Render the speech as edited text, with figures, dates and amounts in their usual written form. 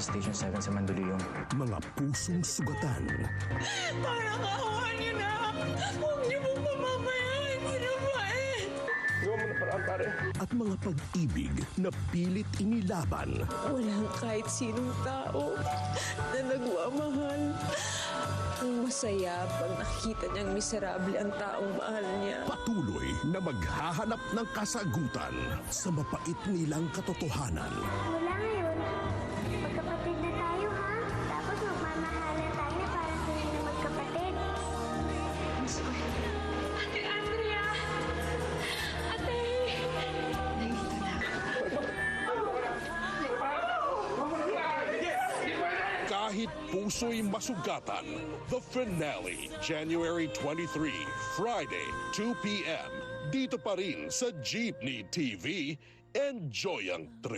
Station 7 sa Mandaluyong. Mga pusong sugatan. Parang awa niyo na! Huwag niyo pong pamamayain si Rafael! At mga pag-ibig na pilit inilaban. Walang kahit sinong tao na nagmamahal ang masaya pag nakita niyang miserable ang taong mahal niya. Patuloy na maghahanap ng kasagutan sa mapait nilang katotohanan. Mula ngayon, magkapatid na tayo ha? Tapos magmamahalan tayo na para sila na magkapatid. Ate Andrea! Ate! Nandito na. Kahit puso'y masugatan, the finale, January 23, Friday, 2 p.m. Dito pa rin sa Jeepney TV. Enjoy ang trip.